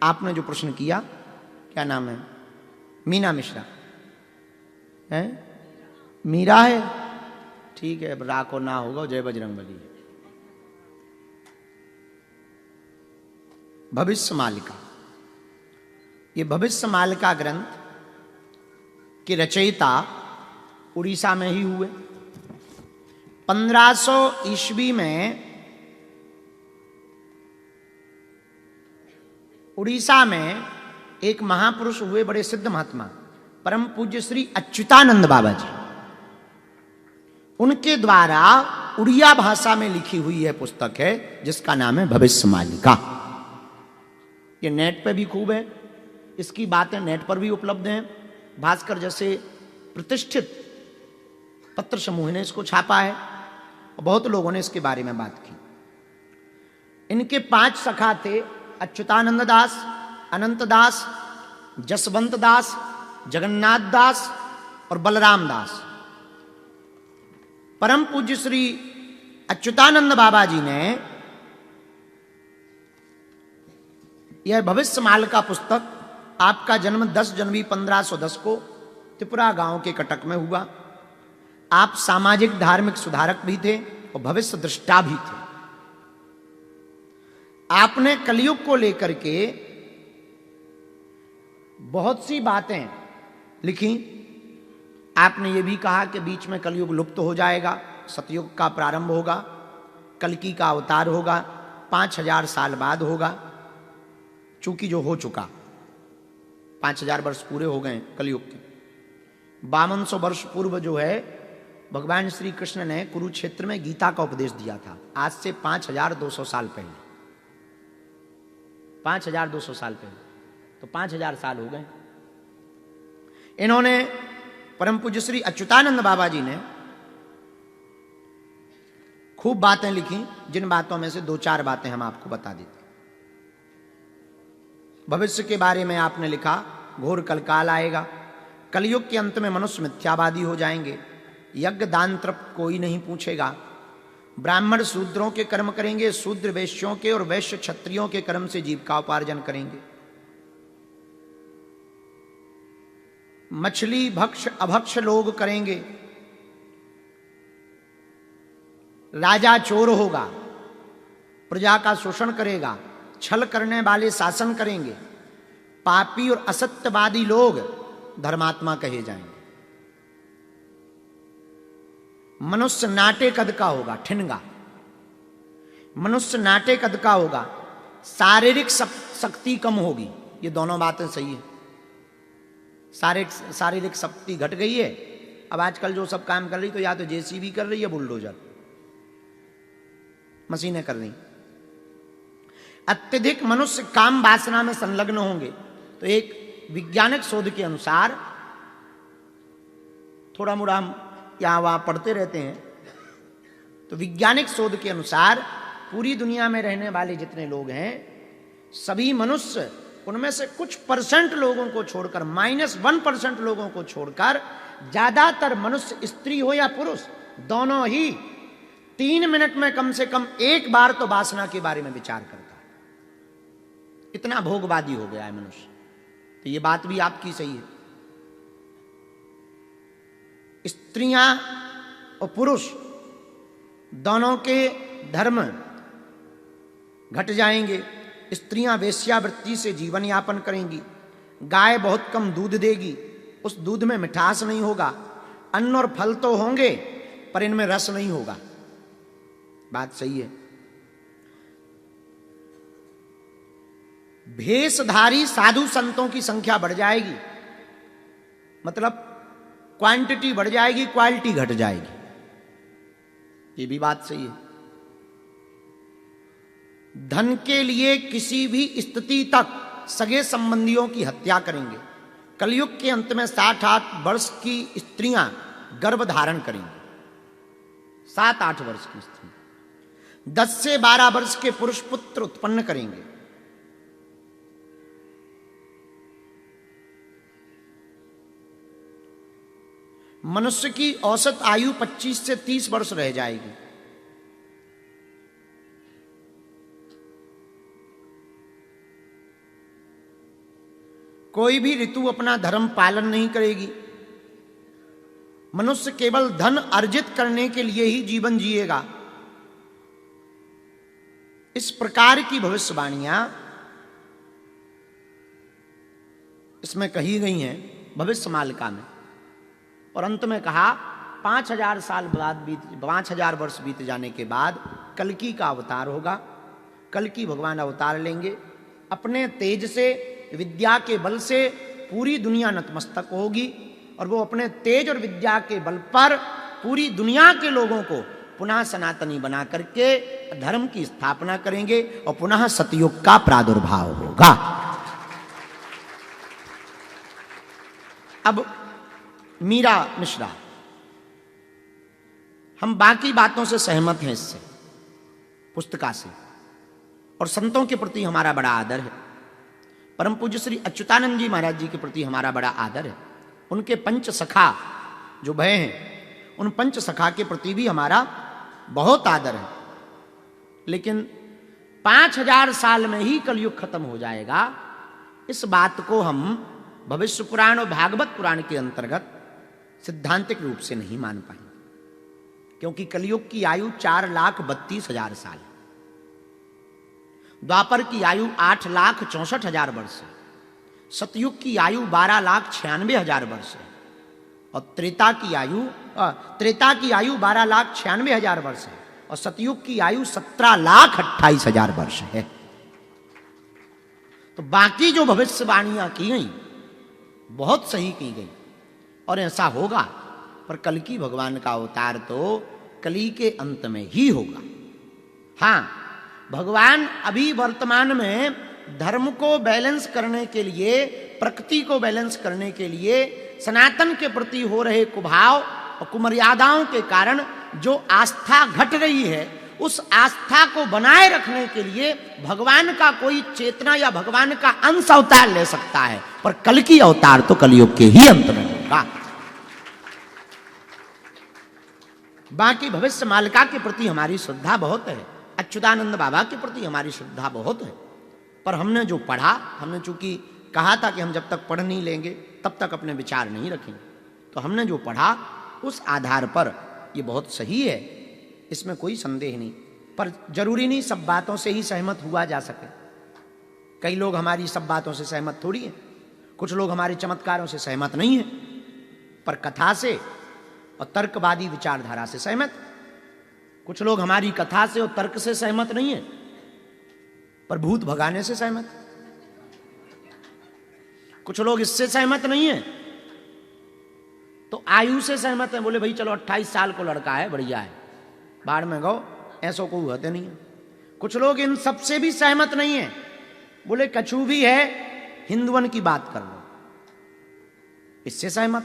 आपने जो प्रश्न किया, क्या नाम है, मीना मिश्रा है, मीरा है, ठीक है, अब रा को ना होगा, जय बजरंगबली। भविष्य मालिका, ये भविष्य मालिका ग्रंथ के रचयिता उड़ीसा में ही हुए। 1500 ईस्वी में उड़ीसा में एक महापुरुष हुए, बड़े सिद्ध महात्मा, परम पूज्य श्री अच्युतानंद बाबा जी। उनके द्वारा उड़िया भाषा में लिखी हुई यह पुस्तक है, जिसका नाम है भविष्य मालिका। ये नेट पे भी खूब है, इसकी बातें नेट पर भी उपलब्ध हैं। भास्कर जैसे प्रतिष्ठित पत्र समूह ने इसको छापा है और बहुत लोगों ने इसके बारे में बात की। इनके 5 सखा थे, अच्युतानंद दास, अनंत दास, जसवंत दास, जगन्नाथ दास और बलराम दास। परम पूज्य श्री अच्युतानंद बाबा जी ने यह भविष्य मालिका पुस्तक, आपका जन्म 10 जनवरी 1510 को त्रिपुरा गांव के कटक में हुआ। आप सामाजिक धार्मिक सुधारक भी थे और भविष्य दृष्टा भी थे। आपने कलयुग को लेकर के बहुत सी बातें लिखी। आपने ये भी कहा कि बीच में कलयुग लुप्त हो जाएगा, सतयुग का प्रारंभ होगा, कल्कि का अवतार होगा, 5000 साल बाद होगा, चूंकि जो हो चुका, 5000 वर्ष पूरे हो गए कलयुग के। 5200 वर्ष पूर्व जो है भगवान श्री कृष्ण ने कुरुक्षेत्र में गीता का उपदेश दिया था, आज से 5200 साल पहले। 5200 साल पहले, तो 5000 साल हो गए। इन्होंने परम पूज्य श्री अच्युतानंद बाबा जी ने खूब बातें लिखी, जिन बातों में से 2-4 बातें हम आपको बता देते। भविष्य के बारे में आपने लिखा, घोर कलकाल आएगा, कलयुग के अंत में मनुष्य मिथ्यावादी हो जाएंगे, यज्ञ दान तप कोई नहीं पूछेगा, ब्राह्मण शूद्रों के कर्म करेंगे, शूद्र वैश्यों के और वैश्य क्षत्रियों के कर्म से जीविकोपार्जन करेंगे, मछली भक्ष अभक्ष लोग करेंगे, राजा चोर होगा, प्रजा का शोषण करेगा, छल करने वाले शासन करेंगे, पापी और असत्यवादी लोग धर्मात्मा कहे जाएंगे, मनुष्य नाटे कद का होगा, ठिनगा, मनुष्य नाटे कद का होगा, शारीरिक शक्ति कम होगी। ये दोनों बातें सही है। शारीरिक शक्ति घट गई है। अब आजकल जो सब काम कर रही, तो या तो जेसीबी कर रही है, बुलडोजर, मशीनें कर रही। अत्यधिक मनुष्य काम वासना में संलग्न होंगे। तो एक वैज्ञानिक शोध के अनुसार, थोड़ा मोड़ा हम यहां वहां पढ़ते रहते हैं, तो वैज्ञानिक शोध के अनुसार पूरी दुनिया में रहने वाले जितने लोग हैं, सभी मनुष्य, उनमें से कुछ परसेंट लोगों को छोड़कर, -1% लोगों को छोड़कर, ज्यादातर मनुष्य, स्त्री हो या पुरुष, दोनों ही 3 मिनट में कम से कम एक बार तो वासना के बारे में विचार करता है। इतना भोगवादी हो गया है मनुष्य। तो ये बात भी आपकी सही है। स्त्रियां और पुरुष दोनों के धर्म घट जाएंगे। स्त्रियां वेश्यावृत्ति से जीवन यापन करेंगी। गाय बहुत कम दूध देगी, उस दूध में मिठास नहीं होगा। अन्न और फल तो होंगे, पर इनमें रस नहीं होगा। बात सही है। भेषधारी साधु संतों की संख्या बढ़ जाएगी, मतलब क्वांटिटी बढ़ जाएगी, क्वालिटी घट जाएगी। ये भी बात सही है। धन के लिए किसी भी स्थिति तक सगे संबंधियों की हत्या करेंगे। कलयुग के अंत में 7-8 वर्ष की स्त्रियां गर्भ धारण करेंगी। 7-8 वर्ष की स्त्री 10 से 12 वर्ष के पुरुष पुत्र उत्पन्न करेंगे। मनुष्य की औसत आयु 25 से 30 वर्ष रह जाएगी। कोई भी ऋतु अपना धर्म पालन नहीं करेगी। मनुष्य केवल धन अर्जित करने के लिए ही जीवन जिएगा। इस प्रकार की भविष्यवाणियां इसमें कही गई हैं भविष्य मालिका में। और अंत में कहा 5000 साल बाद 5000 वर्ष बीत जाने के बाद कल्कि का अवतार होगा। कल्कि भगवान अवतार लेंगे, अपने तेज से, विद्या के बल से पूरी दुनिया नतमस्तक होगी और वो अपने तेज और विद्या के बल पर पूरी दुनिया के लोगों को पुनः सनातनी बना करके धर्म की स्थापना करेंगे और पुनः सतयुग का प्रादुर्भाव होगा। अब मीरा मिश्रा, हम बाकी बातों से सहमत हैं, इससे पुस्तिका से, और संतों के प्रति हमारा बड़ा आदर है। परम पूज्य श्री अच्युतानंद जी महाराज जी के प्रति हमारा बड़ा आदर है। उनके पंच सखा जो भय हैं, उन पंच सखा के प्रति भी हमारा बहुत आदर है। लेकिन 5000 साल में ही कलयुग खत्म हो जाएगा, इस बात को हम भविष्य पुराण और भागवत पुराण के अंतर्गत सिद्धांतिक रूप से नहीं मान पाएंगे, क्योंकि कलयुग की आयु 4,32,000 साल, द्वापर की आयु 8,64,000 वर्ष है, सतयुग की आयु 12,96,000 वर्ष है, और त्रेता की आयु 12,96,000 वर्ष है, और सतयुग की आयु 17,28,000 वर्ष है। तो बाकी जो भविष्यवाणियां की गई बहुत सही की गई और ऐसा होगा, पर कल्कि भगवान का अवतार तो कली के अंत में ही होगा। हां, भगवान अभी वर्तमान में धर्म को बैलेंस करने के लिए, प्रकृति को बैलेंस करने के लिए, सनातन के प्रति हो रहे कुभाव और कुमर्यादाओं के कारण जो आस्था घट रही है, उस आस्था को बनाए रखने के लिए भगवान का कोई चेतना या भगवान का अंश अवतार ले सकता है, पर कल्कि अवतार तो कलयुग के ही अंत में होगा। बाकी भविष्य मालिका के प्रति हमारी श्रद्धा बहुत है, अच्युतानंद बाबा के प्रति हमारी श्रद्धा बहुत है, पर हमने जो पढ़ा, हमने चूंकि कहा था कि हम जब तक पढ़ नहीं लेंगे तब तक अपने विचार नहीं रखेंगे, तो हमने जो पढ़ा उस आधार पर ये बहुत सही है, इसमें कोई संदेह नहीं। पर जरूरी नहीं सब बातों से ही सहमत हुआ जा सके। कई लोग हमारी सब बातों से सहमत थोड़ी हैं, कुछ लोग हमारे चमत्कारों से सहमत नहीं हैं, पर कथा से और तर्कवादी विचारधारा से सहमत। कुछ लोग हमारी कथा से और तर्क से सहमत नहीं है, पर भूत भगाने से सहमत। कुछ लोग इससे सहमत नहीं है तो आयु से सहमत है, बोले भाई चलो 28 साल को लड़का है, बढ़िया है, बाढ़ में गो, ऐसो को होते नहीं है। कुछ लोग इन सबसे भी सहमत नहीं है, बोले कछु भी है, हिंदुवन की बात कर लो, इससे सहमत।